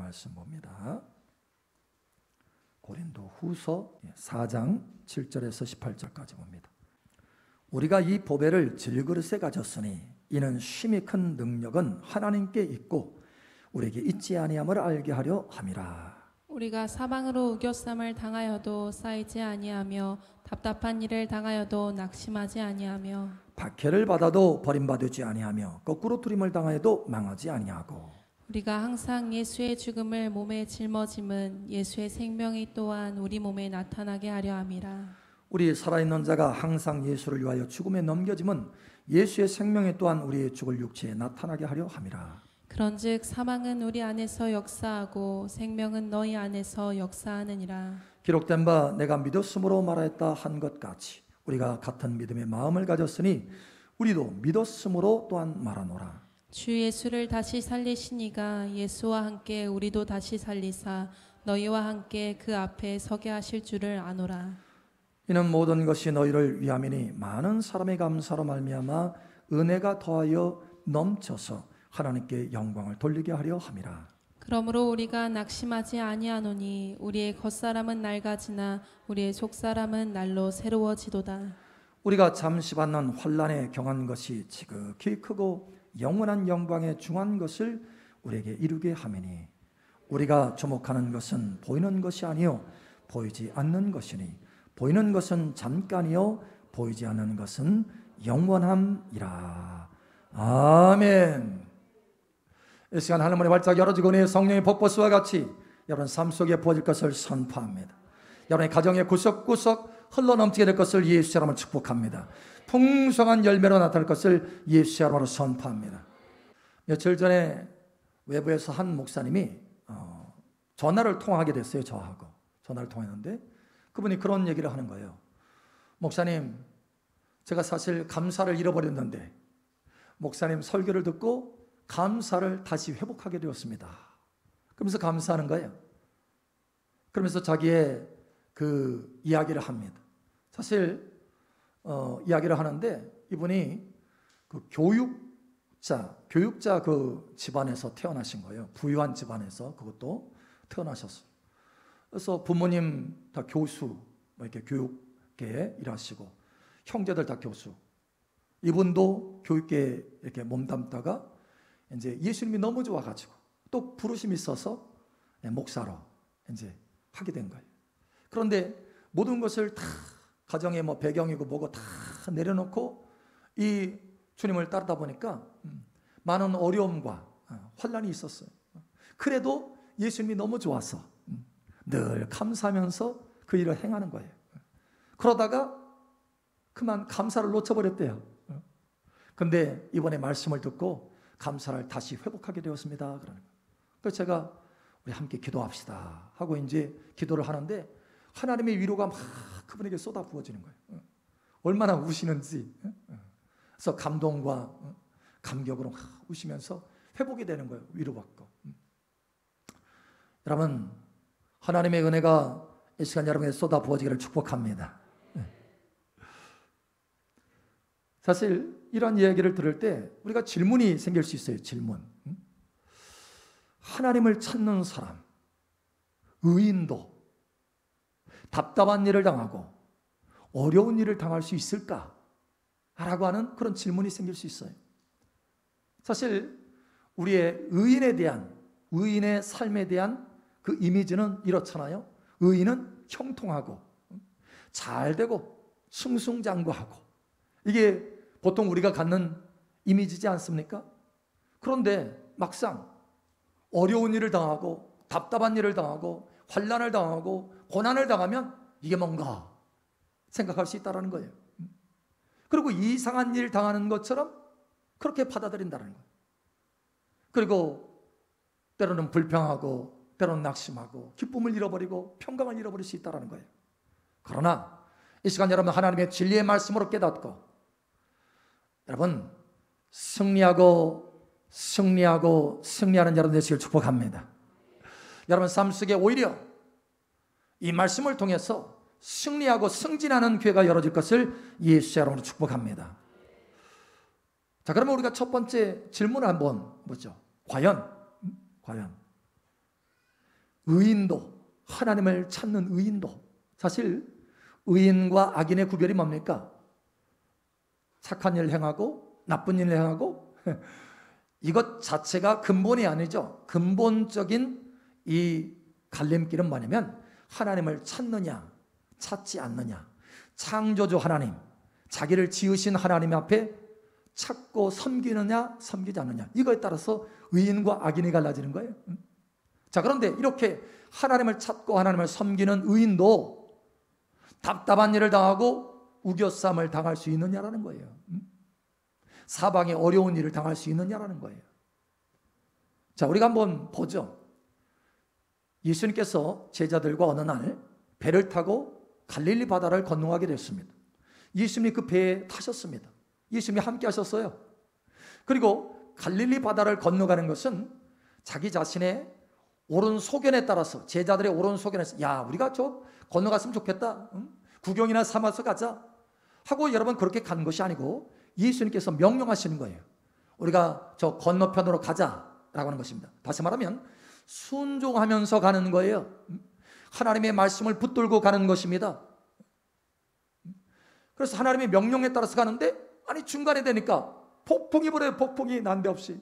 말씀 봅니다. 고린도 후서 4장 7절에서 18절까지 봅니다. 우리가 이 보배를 질그릇에 가졌으니 이는 심히 큰 능력은 하나님께 있고 우리에게 있지 아니함을 알게 하려 함이라. 우리가 사방으로 우겨쌈을 당하여도 쌓이지 아니하며 답답한 일을 당하여도 낙심하지 아니하며 박해를 받아도 버림받지 아니하며 거꾸로 두림을 당하여도 망하지 아니하고 우리가 항상 예수의 죽음을 몸에 짊어짐은 예수의 생명이 또한 우리 몸에 나타나게 하려 함이라. 우리 살아있는 자가 항상 예수를 위하여 죽음에 넘겨짐은 예수의 생명이 또한 우리의 죽을 육체에 나타나게 하려 함이라. 그런즉 사망은 우리 안에서 역사하고 생명은 너희 안에서 역사하느니라. 기록된 바 내가 믿었으므로 말하였다 한 것 같이 우리가 같은 믿음의 마음을 가졌으니 우리도 믿었으므로 또한 말하노라. 주 예수를 다시 살리시니가 예수와 함께 우리도 다시 살리사 너희와 함께 그 앞에 서게 하실 줄을 아노라. 이는 모든 것이 너희를 위함이니 많은 사람의 감사로 말미암아 은혜가 더하여 넘쳐서 하나님께 영광을 돌리게 하려 함이라. 그러므로 우리가 낙심하지 아니하노니 우리의 겉사람은 낡아지나 우리의 속사람은 날로 새로워지도다. 우리가 잠시 받는 환난에 경한 것이 지극히 크고 영원한 영광에 중한 것을 우리에게 이루게 함이니 우리가 주목하는 것은 보이는 것이 아니요 보이지 않는 것이니 보이는 것은 잠깐이요 보이지 않는 것은 영원함이라. 아멘. 이 시간 하늘문이 활짝 열어지고 은혜의 성령의 폭포수와 같이 여러분 삶 속에 부어질 것을 선포합니다. 여러분의 가정의 구석구석 흘러넘치게 될 것을 예수의 이름으로 축복합니다. 풍성한 열매로 나타날 것을 예수의 이름으로 선포합니다. 며칠 전에 외부에서 한 목사님이 전화를 통화하게 됐어요. 저하고 전화를 통화했는데 그분이 그런 얘기를 하는 거예요. 목사님, 제가 사실 감사를 잃어버렸는데 목사님 설교를 듣고 감사를 다시 회복하게 되었습니다. 그러면서 감사하는 거예요. 그러면서 자기의 그 이야기를 합니다. 사실 이야기를 하는데 이분이 그 교육자 그 집안에서 태어나신 거예요. 부유한 집안에서 그것도 태어나셨어요. 그래서 부모님 다 교수, 이렇게 교육계에 일하시고 형제들 다 교수. 이분도 교육계에 이렇게 몸담다가 이제 예수님이 너무 좋아가지고 또 부르심이 있어서 목사로 이제 하게 된 거예요. 그런데 모든 것을 다 가정의 뭐 배경이고 뭐고 다 내려놓고 이 주님을 따르다 보니까 많은 어려움과 환난이 있었어요. 그래도 예수님이 너무 좋아서 늘 감사하면서 그 일을 행하는 거예요. 그러다가 그만 감사를 놓쳐버렸대요. 근데 이번에 말씀을 듣고 감사를 다시 회복하게 되었습니다. 그러는 거예요. 그래서 제가 우리 함께 기도합시다 하고 이제 기도를 하는데 하나님의 위로가 막 그분에게 쏟아 부어지는 거예요. 얼마나 우시는지. 그래서 감동과 감격으로 막 우시면서 회복이 되는 거예요. 위로받고. 여러분, 하나님의 은혜가 이 시간 여러분에게 쏟아 부어지기를 축복합니다. 사실 이런 이야기를 들을 때 우리가 질문이 생길 수 있어요. 질문. 하나님을 찾는 사람, 의인도 답답한 일을 당하고 어려운 일을 당할 수 있을까? 라고 하는 그런 질문이 생길 수 있어요. 사실 우리의 의인의 삶에 대한 그 이미지는 이렇잖아요. 의인은 형통하고 잘되고 승승장구하고 이게 보통 우리가 갖는 이미지지 않습니까? 그런데 막상 어려운 일을 당하고 답답한 일을 당하고 환난을 당하고 고난을 당하면 이게 뭔가 생각할 수 있다는 거예요. 그리고 이상한 일을 당하는 것처럼 그렇게 받아들인다는 거예요. 그리고 때로는 불평하고 때로는 낙심하고 기쁨을 잃어버리고 평강을 잃어버릴 수 있다는 거예요. 그러나 이 시간 여러분 하나님의 진리의 말씀으로 깨닫고 여러분 승리하는 여러분 되시길 축복합니다. 여러분 삶 속에 오히려 이 말씀을 통해서 승리하고 승진하는 기회가 열어질 것을 예수의 이름으로 축복합니다. 자, 그러면 우리가 첫 번째 질문을 한번 보죠. 과연 의인도, 하나님을 찾는 의인도, 사실 의인과 악인의 구별이 뭡니까? 착한 일 행하고 나쁜 일 행하고 이것 자체가 근본이 아니죠. 근본적인 이 갈림길은 뭐냐면 하나님을 찾느냐 찾지 않느냐, 창조주 하나님, 자기를 지으신 하나님 앞에 찾고 섬기느냐 섬기지 않느냐, 이거에 따라서 의인과 악인이 갈라지는 거예요. 자, 그런데 이렇게 하나님을 찾고 하나님을 섬기는 의인도 답답한 일을 당하고 우겨쌈을 당할 수 있느냐라는 거예요. 사방에 어려운 일을 당할 수 있느냐라는 거예요. 자, 우리가 한번 보죠. 예수님께서 제자들과 어느 날 배를 타고 갈릴리 바다를 건너가게 됐습니다. 예수님이 그 배에 타셨습니다. 예수님이 함께 하셨어요. 그리고 갈릴리 바다를 건너가는 것은 자기 자신의 옳은 소견에 따라서, 제자들의 옳은 소견에서, 야, 우리가 저 건너갔으면 좋겠다, 구경이나 삼아서 가자 하고 여러분 그렇게 간 것이 아니고 예수님께서 명령하시는 거예요. 우리가 저 건너편으로 가자라고 하는 것입니다. 다시 말하면 순종하면서 가는 거예요. 하나님의 말씀을 붙들고 가는 것입니다. 그래서 하나님의 명령에 따라서 가는데, 아니 중간에 되니까 폭풍이 불어요. 폭풍이 난데없이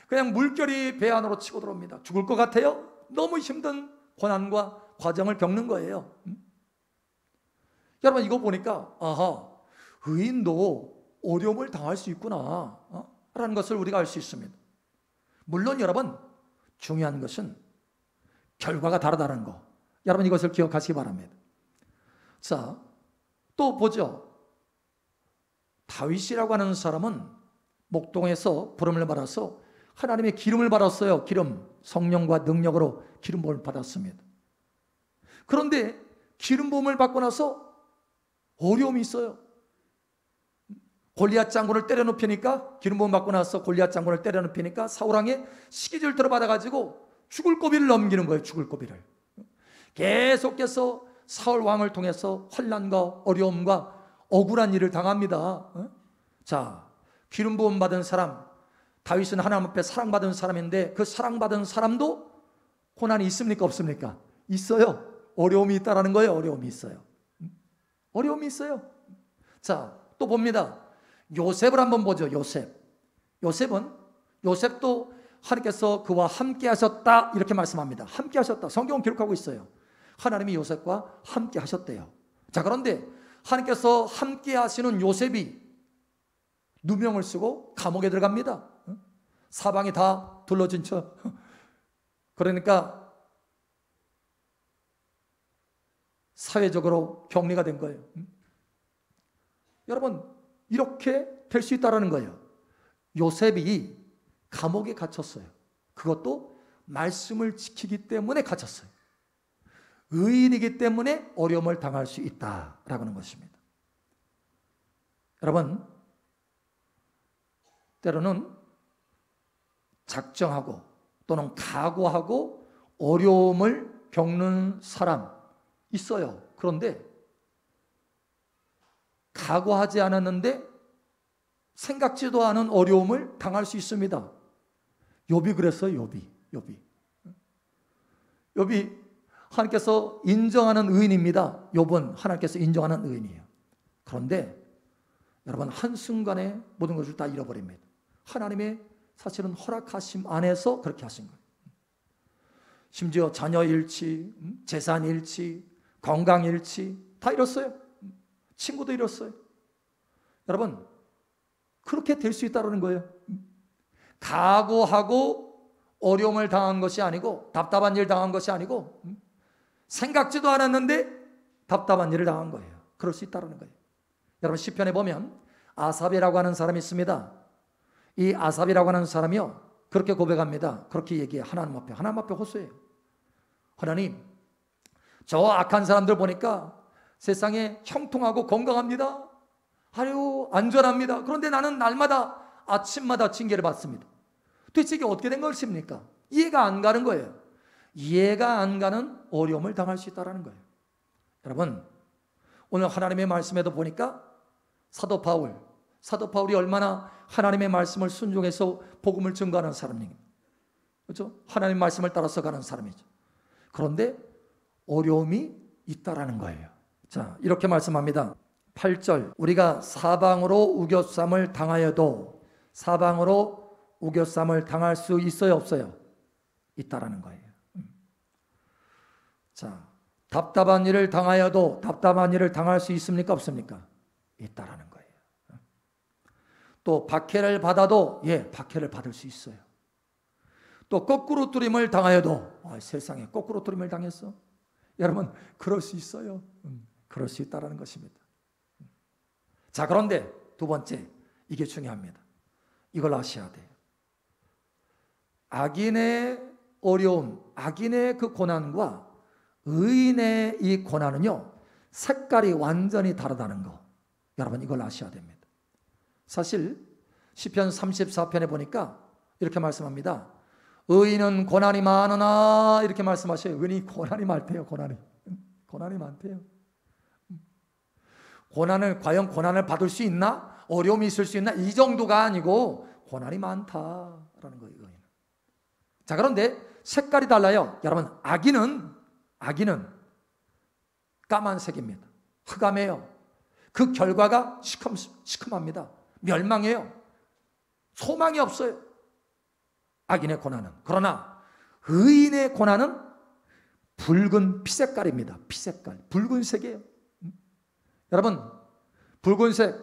그냥 물결이 배 안으로 치고 들어옵니다. 죽을 것 같아요. 너무 힘든 고난과 과정을 겪는 거예요. 여러분, 이거 보니까 아하, 의인도 어려움을 당할 수 있구나 라는 것을 우리가 알 수 있습니다. 물론 여러분, 중요한 것은 결과가 다르다는 거, 여러분 이것을 기억하시기 바랍니다. 자, 또 보죠. 다윗이라고 하는 사람은 목동에서 부름을 받아서 하나님의 기름을 받았어요. 기름, 성령과 능력으로 기름 부음을 받았습니다. 그런데 기름 부음을 받고 나서 어려움이 있어요. 골리앗 장군을 때려눕히니까, 기름 부음 받고 나서 골리앗 장군을 때려눕히니까 사울왕의 시기를 들어받아가지고 죽을 고비를 넘기는 거예요. 죽을 고비를. 계속해서 사울 왕을 통해서 환난과 어려움과 억울한 일을 당합니다. 자, 기름 부음 받은 사람, 다윗은 하나님 앞에 사랑받은 사람인데 그 사랑받은 사람도 고난이 있습니까? 없습니까? 있어요. 어려움이 있다라는 거예요. 어려움이 있어요. 어려움이 있어요. 자, 또 봅니다. 요셉을 한번 보죠. 요셉도 하나님께서 그와 함께 하셨다 이렇게 말씀합니다. 함께 하셨다. 성경은 기록하고 있어요. 하나님이 요셉과 함께 하셨대요. 자, 그런데 하나님께서 함께 하시는 요셉이 누명을 쓰고 감옥에 들어갑니다. 사방이 다 둘러진 채. 그러니까 사회적으로 격리가 된 거예요. 여러분, 이렇게 될 수 있다는 거예요. 요셉이 감옥에 갇혔어요. 그것도 말씀을 지키기 때문에 갇혔어요. 의인이기 때문에 어려움을 당할 수 있다라고 하는 것입니다. 여러분, 때로는 작정하고 또는 각오하고 어려움을 겪는 사람 있어요. 그런데 각오하지 않았는데 생각지도 않은 어려움을 당할 수 있습니다. 욥이 그랬어요. 욥이 하나님께서 인정하는 의인입니다. 욥은 하나님께서 인정하는 의인이에요. 그런데 여러분, 한순간에 모든 것을 다 잃어버립니다. 하나님의 사실은 허락하심 안에서 그렇게 하신 거예요. 심지어 자녀 잃지, 재산 잃지, 건강 잃지 다 잃었어요. 친구도 잃었어요. 여러분, 그렇게 될 수 있다는 거예요. 각오하고 어려움을 당한 것이 아니고, 답답한 일 당한 것이 아니고, 생각지도 않았는데 답답한 일을 당한 거예요. 그럴 수 있다는 거예요. 여러분, 시편에 보면 아삽이라고 하는 사람이 있습니다. 이 아삽이라고 하는 사람이요, 그렇게 고백합니다. 그렇게 얘기해요. 하나님 앞에 호소해요. 하나님, 저 악한 사람들 보니까 세상에 형통하고 건강합니다. 아유, 안전합니다. 그런데 나는 날마다 아침마다 징계를 받습니다. 도대체 이게 어떻게 된 것입니까? 이해가 안 가는 거예요. 이해가 안 가는 어려움을 당할 수 있다는 거예요. 여러분, 오늘 하나님의 말씀에도 보니까 사도 바울이 얼마나 하나님의 말씀을 순종해서 복음을 증거하는 사람입니다. 그렇죠? 하나님의 말씀을 따라서 가는 사람이죠. 그런데 어려움이 있다라는 거예요. 자, 이렇게 말씀합니다. 8절, 우리가 사방으로 우겨쌈을 당하여도 사방으로 우겨쌈을 당할 수 있어요, 없어요? 있다라는 거예요. 자, 답답한 일을 당하여도 답답한 일을 당할 수 있습니까, 없습니까? 있다라는 거예요. 또 박해를 받아도 박해를 받을 수 있어요. 또 거꾸로 뚫림을 당하여도 세상에 거꾸로 뚫림을 당했어? 여러분, 그럴 수 있어요. 그럴 수 있다라는 것입니다. 자, 그런데 두 번째, 이게 중요합니다. 이걸 아셔야 돼요. 악인의 어려움, 악인의 그 고난과 의인의 이 고난은요, 색깔이 완전히 다르다는 거, 여러분 이걸 아셔야 됩니다. 사실 시편 34편에 보니까 이렇게 말씀합니다. 의인은 고난이 많으나, 이렇게 말씀하셔요. 의인이 고난이 많대요. 고난이 많대요. 과연 고난을 받을 수 있나? 어려움이 있을 수 있나? 이 정도가 아니고 고난이 많다라는 거예요. 의인은. 자, 그런데 색깔이 달라요. 여러분, 악인은 까만색입니다. 흑암해요. 그 결과가 시큼합니다. 멸망해요. 소망이 없어요. 악인의 고난은. 그러나 의인의 고난은 붉은 피색깔입니다. 피색깔, 붉은색이에요. 여러분, 붉은색,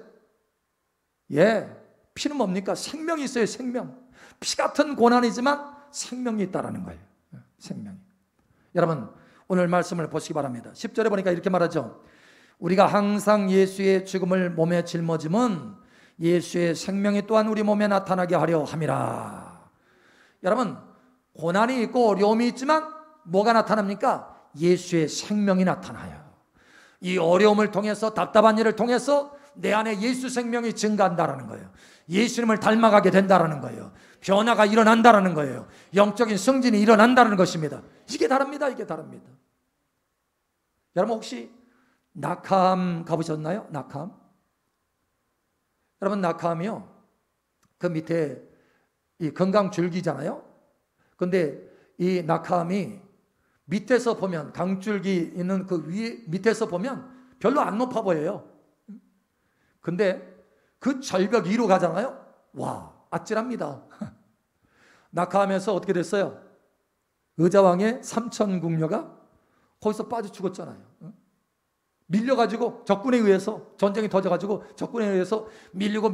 피는 뭡니까? 생명이 있어요. 생명. 피 같은 고난이지만 생명이 있다라는 거예요. 생명이. 여러분, 오늘 말씀을 보시기 바랍니다. 10절에 보니까 이렇게 말하죠. 우리가 항상 예수의 죽음을 몸에 짊어짐은 예수의 생명이 또한 우리 몸에 나타나게 하려 함이라. 여러분, 고난이 있고 어려움이 있지만 뭐가 나타납니까? 예수의 생명이 나타나요. 이 어려움을 통해서, 답답한 일을 통해서 내 안에 예수 생명이 증가한다라는 거예요. 예수님을 닮아가게 된다라는 거예요. 변화가 일어난다라는 거예요. 영적인 승진이 일어난다는 것입니다. 이게 다릅니다. 이게 다릅니다. 여러분, 혹시 낙함 가보셨나요? 낙함? 여러분, 낙함이요, 그 밑에 이 건강줄기잖아요. 근데 이 낙함이 밑에서 보면, 강줄기 있는 그 위에 밑에서 보면 별로 안 높아 보여요. 근데 그 절벽 위로 가잖아요. 와, 아찔합니다. 낙하하면서 어떻게 됐어요? 의자왕의 삼천궁녀가 거기서 빠져 죽었잖아요. 밀려가지고, 적군에 의해서, 전쟁이 터져가지고 적군에 의해서 밀리고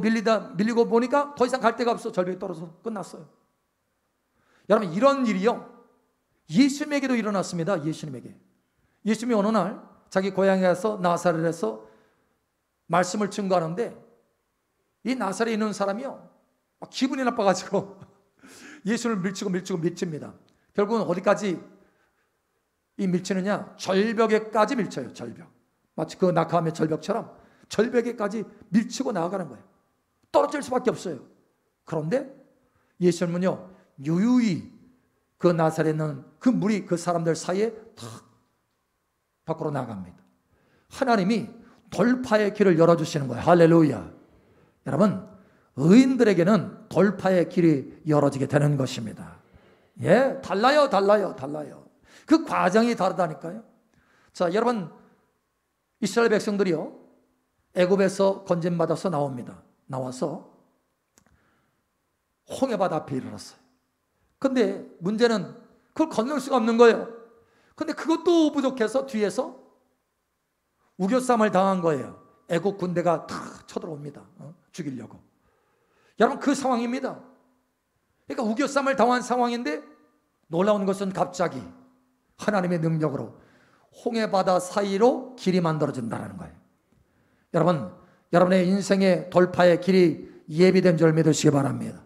보니까 더 이상 갈 데가 없어. 절벽에 떨어져서 끝났어요. 여러분, 이런 일이요, 예수님에게도 일어났습니다. 예수님이 어느 날 자기 고향에 가서 나사렛에서 말씀을 증거하는데, 이 나사렛에 있는 사람이요, 막 기분이 나빠가지고 예수를 밀칩니다. 결국은 어디까지 밀치느냐? 절벽에까지 밀쳐요. 절벽. 마치 그 낙하함의 절벽처럼 절벽에까지 밀치고 나아가는 거예요. 떨어질 수밖에 없어요. 그런데 예수님은요, 유유히 그 나사렛에 있는 그 무리, 그 사람들 사이에 탁 밖으로 나갑니다. 하나님이 돌파의 길을 열어주시는 거예요. 할렐루야. 여러분, 의인들에게는 돌파의 길이 열어지게 되는 것입니다. 달라요. 그 과정이 다르다니까요. 자, 여러분, 이스라엘 백성들이요, 애굽에서 건진받아서 나옵니다. 나와서 홍해바다 앞에 이르렀어요. 근데 문제는 그걸 건널 수가 없는 거예요. 근데 그것도 부족해서 뒤에서 우겨쌈을 당한 거예요. 애국 군대가 탁 쳐들어옵니다. 죽이려고. 여러분, 그 상황입니다. 그러니까 우겨쌈을 당한 상황인데, 놀라운 것은 갑자기 하나님의 능력으로 홍해바다 사이로 길이 만들어진다는 거예요. 여러분, 여러분의 인생의 돌파의 길이 예비된 줄 믿으시기 바랍니다.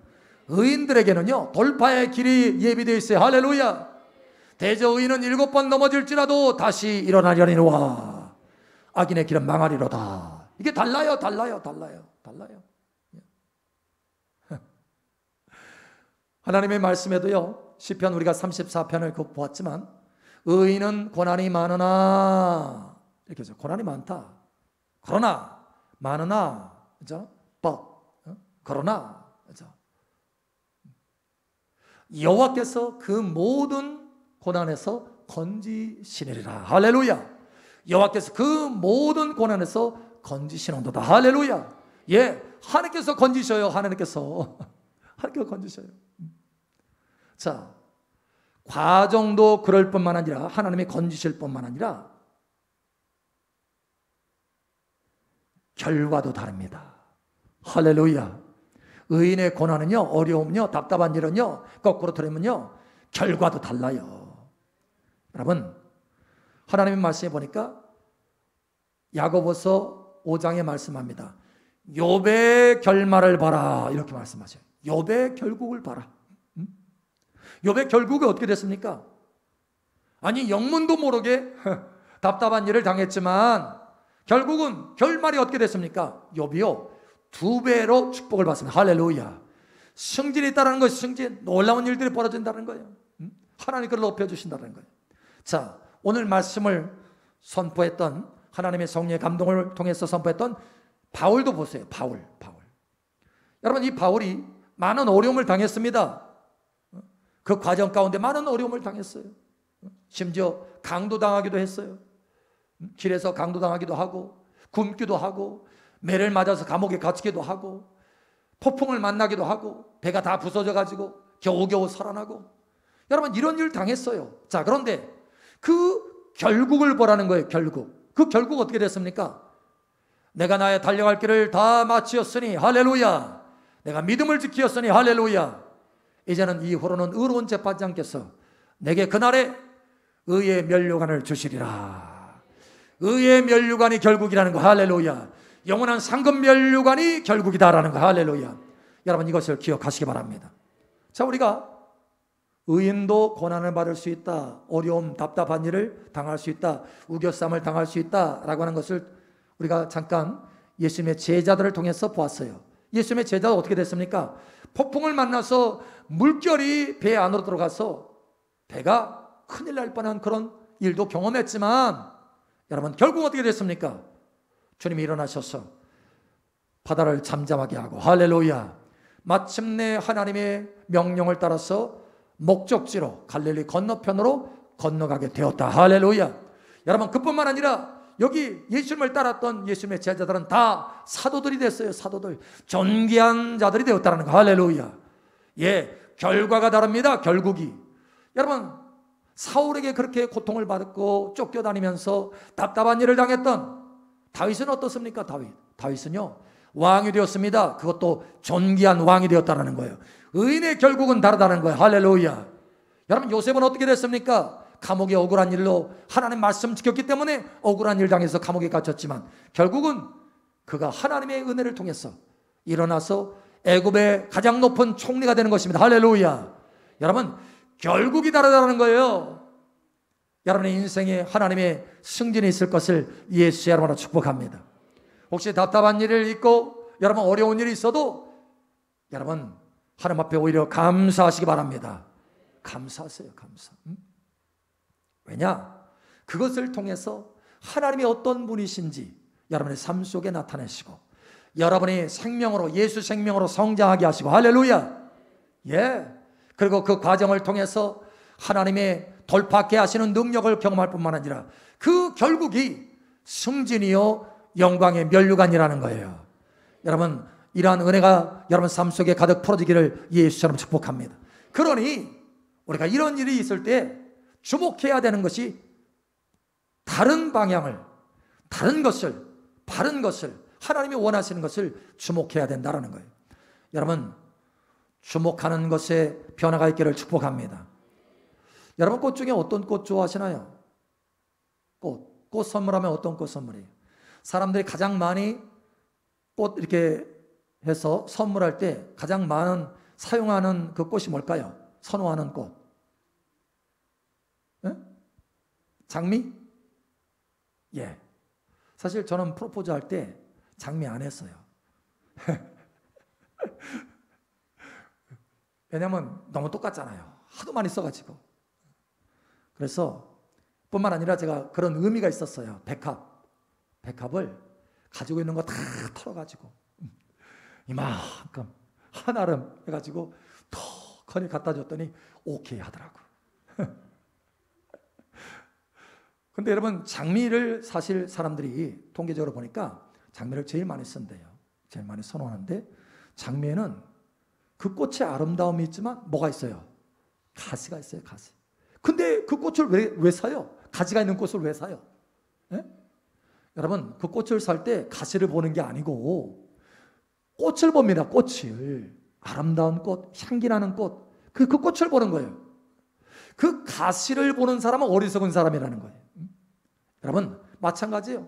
의인들에게는요, 돌파의 길이 예비되어 있어요. 할렐루야. 대저의인은 7번 넘어질지라도 다시 일어나려니와 악인의 길은 망하리로다. 이게 달라요. 하나님의 말씀에도요, 시편 우리가 34편을 보았지만, 의인은 고난이 많으나, 이렇게 해서 고난이 많다. 그러나, 많으나, 그죠? 그러나, 그죠? 여호와께서 그 모든 고난에서 건지시리라. 할렐루야. 여호와께서 그 모든 고난에서 건지시는도다. 할렐루야. 예, 하나님께서 건지셔요. 하나님께서 건지셔요. 자, 과정도 그럴 뿐만 아니라 하나님이 건지실 뿐만 아니라 결과도 다릅니다. 할렐루야. 의인의 고난은요, 어려움요, 답답한 일은요, 거꾸로 들으면요, 결과도 달라요. 여러분, 하나님의 말씀에 보니까 야고보서 5장에 말씀합니다. 욥의 결말을 봐라, 이렇게 말씀하셔요. 욥의 결국을 봐라. 욥의 결국이 어떻게 됐습니까? 아니, 영문도 모르게 답답한 일을 당했지만 결국은 결말이 어떻게 됐습니까? 욥이요, 2배로 축복을 받습니다. 할렐루야. 승진이 있다는 것이 승진, 놀라운 일들이 벌어진다는 거예요. 하나님 그를 높여주신다는 거예요. 자, 오늘 말씀을 선포했던 하나님의 성령의 감동을 통해서 선포했던 바울도 보세요. 바울. 여러분, 이 바울이 많은 어려움을 당했습니다. 그 과정 가운데 많은 어려움을 당했어요. 심지어 강도당하기도 했어요. 길에서 강도당하기도 하고, 굶기도 하고, 매를 맞아서 감옥에 갇히기도 하고, 폭풍을 만나기도 하고, 배가 다 부서져 가지고 겨우겨우 살아나고, 여러분 이런 일 당했어요. 자, 그런데 그 결국을 보라는 거예요. 결국. 그 결국 어떻게 됐습니까? 내가 나의 달려갈 길을 다 마치었으니 할렐루야. 내가 믿음을 지키었으니 할렐루야. 이제는 이후로는 의로운 재판장께서 내게 그날에 의의 면류관을 주시리라. 의의 면류관이 결국이라는 거. 할렐루야. 영원한 상급 면류관이 결국이다라는 거. 할렐루야. 여러분 이것을 기억하시기 바랍니다. 자, 우리가 의인도 고난을 받을 수 있다, 어려움, 답답한 일을 당할 수 있다, 우겨쌈을 당할 수 있다라고 하는 것을 우리가 잠깐 예수님의 제자들을 통해서 보았어요. 예수님의 제자가 어떻게 됐습니까? 폭풍을 만나서 물결이 배 안으로 들어가서 배가 큰일 날 뻔한 그런 일도 경험했지만, 여러분 결국 어떻게 됐습니까? 주님이 일어나셔서 바다를 잠잠하게 하고, 할렐루야, 마침내 하나님의 명령을 따라서 목적지로 갈릴리 건너편으로 건너가게 되었다. 할렐루야. 여러분 그뿐만 아니라 여기 예수님을 따랐던 예수님의 제자들은 다 사도들이 됐어요. 사도들, 존귀한 자들이 되었다는 거. 할렐루야. 예, 결과가 다릅니다. 결국이. 여러분 사울에게 그렇게 고통을 받고 쫓겨다니면서 답답한 일을 당했던 다윗은 어떻습니까? 다윗은요 왕이 되었습니다. 그것도 존귀한 왕이 되었다는 거예요. 의인의 결국은 다르다는 거예요. 할렐루야. 여러분 요셉은 어떻게 됐습니까? 감옥에 억울한 일로 하나님 말씀 지켰기 때문에 억울한 일 당해서 감옥에 갇혔지만 결국은 그가 하나님의 은혜를 통해서 일어나서 애굽의 가장 높은 총리가 되는 것입니다. 할렐루야. 여러분 결국이 다르다는 거예요. 여러분의 인생에 하나님의 승진이 있을 것을 예수 여러분으로 축복합니다. 혹시 답답한 일을 있고 여러분 어려운 일이 있어도 여러분 하나님 앞에 오히려 감사하시기 바랍니다. 감사하세요. 감사. 왜냐? 그것을 통해서 하나님이 어떤 분이신지 여러분의 삶 속에 나타내시고 여러분이 생명으로, 예수 생명으로 성장하게 하시고, 할렐루야. 예. 그리고 그 과정을 통해서 하나님의 돌파하게 하시는 능력을 경험할 뿐만 아니라 그 결국이 승진이요 영광의 면류관이라는 거예요. 여러분 이러한 은혜가 여러분 삶 속에 가득 풀어지기를 예수처럼 축복합니다. 그러니 우리가 이런 일이 있을 때 주목해야 되는 것이 다른 방향을, 다른 것을, 바른 것을, 하나님이 원하시는 것을 주목해야 된다는 거예요. 여러분 주목하는 것에 변화가 있기를 축복합니다. 여러분 꽃 중에 어떤 꽃 좋아하시나요? 꽃 선물하면 어떤 꽃 선물이에요? 사람들이 가장 많이 꽃 이렇게 해서 선물할 때 가장 많은 사용하는 그 꽃이 뭘까요? 선호하는 꽃. 네? 장미? 예. 사실 저는 프로포즈 할 때 장미 안 했어요. 왜냐면 너무 똑같잖아요. 하도 많이 써가지고. 그래서 뿐만 아니라 제가 그런 의미가 있었어요. 백합을 가지고 있는 거 다 털어가지고 이만큼 한아름 해가지고 턱하니 갖다 줬더니 오케이 하더라고. 근데 여러분, 장미를 사실 사람들이 통계적으로 보니까 장미를 제일 많이 쓴대요. 제일 많이 선호하는데, 장미에는 그 꽃의 아름다움이 있지만 뭐가 있어요? 가시가 있어요, 가시. 근데 그 꽃을 왜 사요? 가지가 있는 꽃을 왜 사요? 예? 여러분, 그 꽃을 살 때 가시를 보는 게 아니고 꽃을 봅니다. 꽃을. 아름다운 꽃, 향기 나는 꽃. 그 꽃을 보는 거예요. 그 가시를 보는 사람은 어리석은 사람이라는 거예요. 여러분, 마찬가지예요.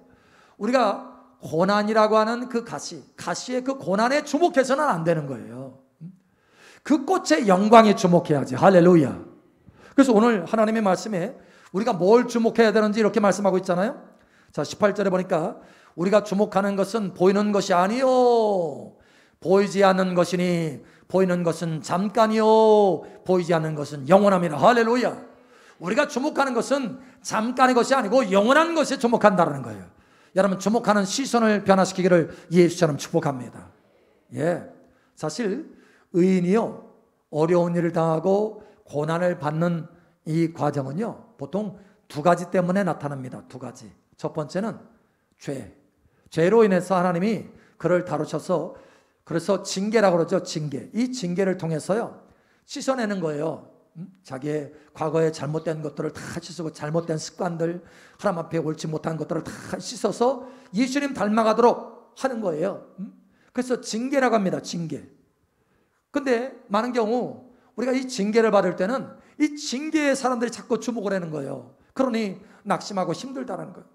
우리가 고난이라고 하는 그 가시의 그 고난에 주목해서는 안 되는 거예요. 그 꽃의 영광에 주목해야지. 할렐루야. 그래서 오늘 하나님의 말씀에 우리가 뭘 주목해야 되는지 이렇게 말씀하고 있잖아요. 자, 18절에 보니까 우리가 주목하는 것은 보이는 것이 아니요 보이지 않는 것이니 보이는 것은 잠깐이요 보이지 않는 것은 영원함이라. 할렐루야. 우리가 주목하는 것은 잠깐의 것이 아니고 영원한 것에 주목한다는 거예요. 여러분, 주목하는 시선을 변화시키기를 예수처럼 축복합니다. 예, 사실 의인이요 어려운 일을 당하고 고난을 받는 이 과정은요 보통 두 가지 때문에 나타납니다. 두 가지. 첫 번째는 죄로 인해서 하나님이 그를 다루셔서, 그래서 징계라고 그러죠. 징계. 이 징계를 통해서요 씻어내는 거예요. 자기의 과거에 잘못된 것들을 다 씻고, 잘못된 습관들, 하나님 앞에 옳지 못한 것들을 다 씻어서 예수님 닮아가도록 하는 거예요. 그래서 징계라고 합니다. 징계. 근데 많은 경우 우리가 이 징계를 받을 때는 이 징계에 사람들이 자꾸 주목을 하는 거예요. 그러니 낙심하고 힘들다는 거예요.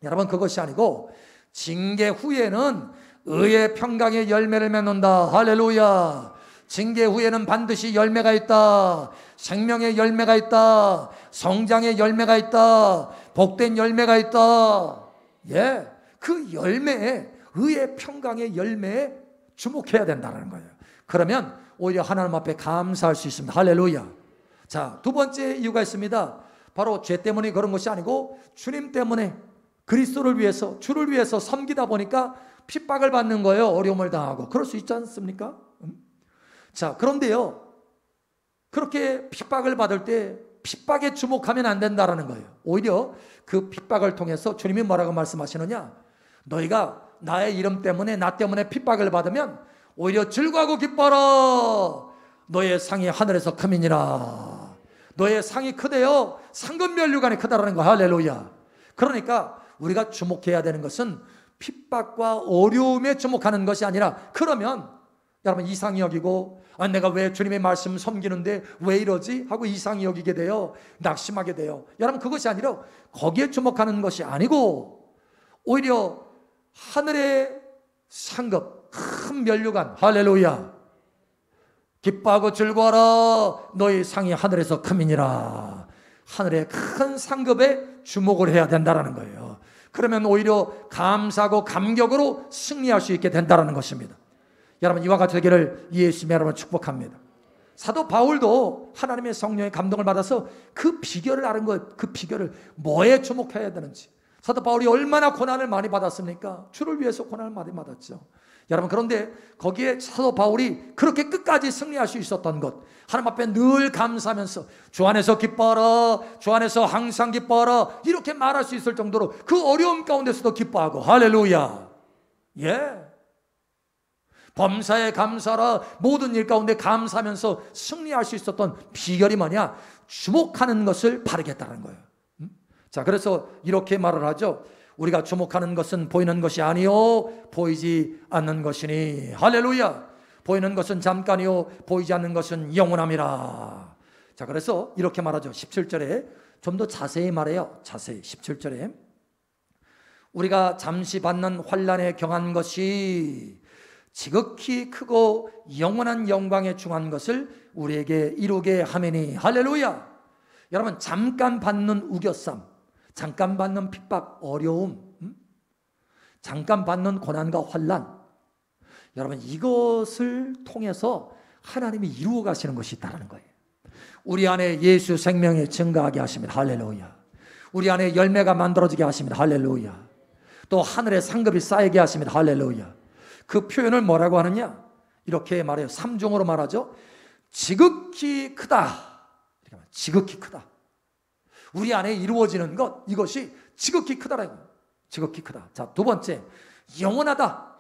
여러분, 그것이 아니고 징계 후에는 의의 평강의 열매를 맺는다. 할렐루야. 징계 후에는 반드시 열매가 있다. 생명의 열매가 있다. 성장의 열매가 있다. 복된 열매가 있다. 예, 그 열매에, 의의 평강의 열매에 주목해야 된다는 거예요. 그러면 오히려 하나님 앞에 감사할 수 있습니다. 할렐루야. 자, 두 번째 이유가 있습니다. 바로 죄 때문에 그런 것이 아니고 주님 때문에, 그리스도를 위해서, 주를 위해서 섬기다 보니까 핍박을 받는 거예요. 어려움을 당하고. 그럴 수 있지 않습니까? 자, 그런데요 그렇게 핍박을 받을 때 핍박에 주목하면 안 된다라는 거예요. 오히려 그 핍박을 통해서 주님이 뭐라고 말씀하시느냐, 너희가 나의 이름 때문에, 나 때문에 핍박을 받으면 오히려 즐거워하고 기뻐라. 너의 상이 하늘에서 크미니라. 너의 상이 크대요. 상급 면류관이 크다라는 거. 할렐루야. 그러니까 우리가 주목해야 되는 것은 핍박과 어려움에 주목하는 것이 아니라, 그러면 여러분 이상히 여기고, 내가 왜 주님의 말씀 섬기는데 왜 이러지? 하고 이상히 여기게 돼요. 낙심하게 돼요. 여러분, 그것이 아니라 거기에 주목하는 것이 아니고 오히려 하늘의 상급, 큰 면류관, 할렐루야, 기뻐하고 즐거워라. 너희 상이 하늘에서 크미니라. 하늘의 큰 상급에 주목을 해야 된다는 거예요. 그러면 오히려 감사하고 감격으로 승리할 수 있게 된다는 것입니다. 여러분, 이와 같이 되기를 예수님의 이름으로 축복합니다. 사도 바울도 하나님의 성령의 감동을 받아서 그 비결을 아는 거예요. 그 비결을 뭐에 주목해야 되는지. 사도 바울이 얼마나 고난을 많이 받았습니까? 주를 위해서 고난을 많이 받았죠. 여러분, 그런데 거기에 사도 바울이 그렇게 끝까지 승리할 수 있었던 것, 하나님 앞에 늘 감사하면서 주 안에서 기뻐하라, 주 안에서 항상 기뻐하라, 이렇게 말할 수 있을 정도로 그 어려움 가운데서도 기뻐하고, 할렐루야. 예, 범사에 감사라, 모든 일 가운데 감사하면서 승리할 수 있었던 비결이 뭐냐? 주목하는 것을 바르게 했다는 거예요. 자, 그래서 이렇게 말을 하죠. 우리가 주목하는 것은 보이는 것이 아니요 보이지 않는 것이니. 할렐루야. 보이는 것은 잠깐이요 보이지 않는 것은 영원함이라. 자, 그래서 이렇게 말하죠. 17절에 좀 더 자세히 말해요. 자세히 17절에 우리가 잠시 받는 환난에 경한 것이 지극히 크고 영원한 영광에 중한 것을 우리에게 이루게 하매니. 할렐루야. 여러분, 잠깐 받는 우겨쌈, 잠깐 받는 핍박, 어려움, 잠깐 받는 고난과 환난, 여러분 이것을 통해서 하나님이 이루어 가시는 것이 있다는 거예요. 우리 안에 예수 생명이 증가하게 하십니다. 할렐루야. 우리 안에 열매가 만들어지게 하십니다. 할렐루야. 또 하늘의 상급이 쌓이게 하십니다. 할렐루야. 그 표현을 뭐라고 하느냐? 이렇게 말해요. 3종으로 말하죠. 지극히 크다. 지극히 크다. 우리 안에 이루어지는 것, 이것이 지극히 크다라고. 지극히 크다. 자, 두 번째, 영원하다.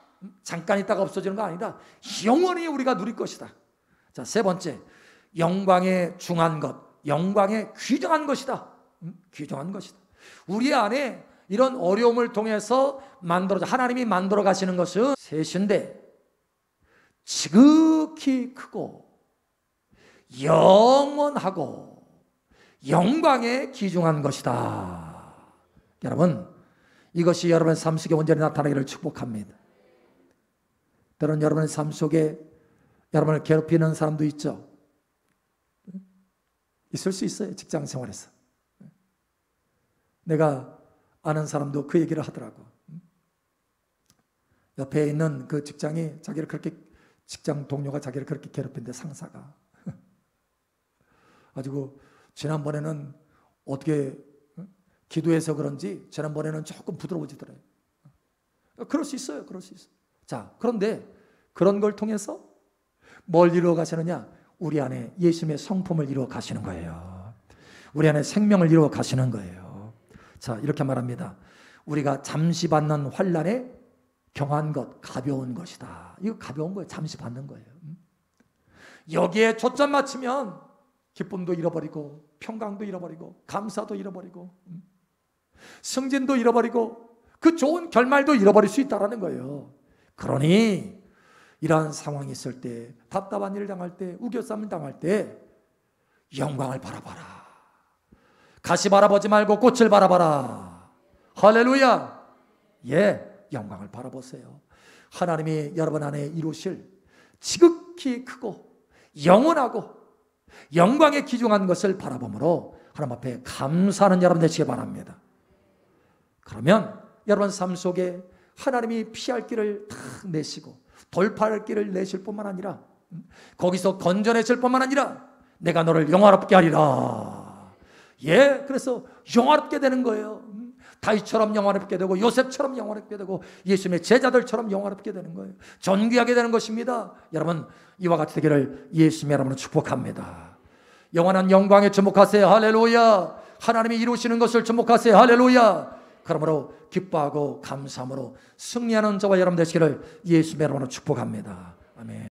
잠깐 있다가 없어지는 거 아니다. 영원히 우리가 누릴 것이다. 자, 세 번째, 영광에 중한 것, 영광에 귀정한 것이다. 귀정한 것이다. 우리 안에 이런 어려움을 통해서 하나님이 만들어 가시는 것은 셋인데 지극히 크고 영원하고 영광에 귀중한 것이다. 여러분, 이것이 여러분의 삶 속에 온전히 나타나기를 축복합니다. 때로는 여러분의 삶 속에 여러분을 괴롭히는 사람도 있죠. 있을 수 있어요. 직장 생활에서. 내가 아는 사람도 그 얘기를 하더라고. 옆에 있는 그 직장이 자기를 그렇게, 직장 동료가 자기를 그렇게 괴롭힌데, 상사가. 가지고 지난번에는 어떻게 기도해서 그런지 지난번에는 조금 부드러워지더래요. 그럴 수 있어요. 그럴 수 있어요. 자, 그런데 그런 걸 통해서 뭘 이루어 가시느냐? 우리 안에 예수님의 성품을 이루어 가시는 거예요. 우리 안에 생명을 이루어 가시는 거예요. 자, 이렇게 말합니다. 우리가 잠시 받는 환난에 경한 것, 가벼운 것이다. 이거 가벼운 거예요. 잠시 받는 거예요. 여기에 초점 맞추면 기쁨도 잃어버리고 평강도 잃어버리고 감사도 잃어버리고 승진도 잃어버리고 그 좋은 결말도 잃어버릴 수 있다는 거예요. 그러니 이러한 상황이 있을 때, 답답한 일을 당할 때, 우겨쌈을 당할 때 영광을 바라봐라. 가시 바라보지 말고 꽃을 바라봐라. 할렐루야. 예, 영광을 바라보세요. 하나님이 여러분 안에 이루실 지극히 크고 영원하고 영광에 귀중한 것을 바라보므로 하나님 앞에 감사하는 여러분 되시기 바랍니다. 그러면 여러분 삶 속에 하나님이 피할 길을 다 내시고 돌파할 길을 내실 뿐만 아니라 거기서 건져내실 뿐만 아니라 내가 너를 영화롭게 하리라. 예, 그래서 영화롭게 되는 거예요. 다윗처럼 영화롭게 되고 요셉처럼 영화롭게 되고 예수님의 제자들처럼 영화롭게 되는 거예요. 존귀하게 되는 것입니다. 여러분, 이와 같이 되기를 예수님의 이름으로 축복합니다. 영원한 영광에 주목하세요. 할렐루야. 하나님이 이루시는 것을 주목하세요. 할렐루야. 그러므로 기뻐하고 감사함으로 승리하는 저와 여러분 되시기를 예수님의 이름으로 축복합니다. 아멘.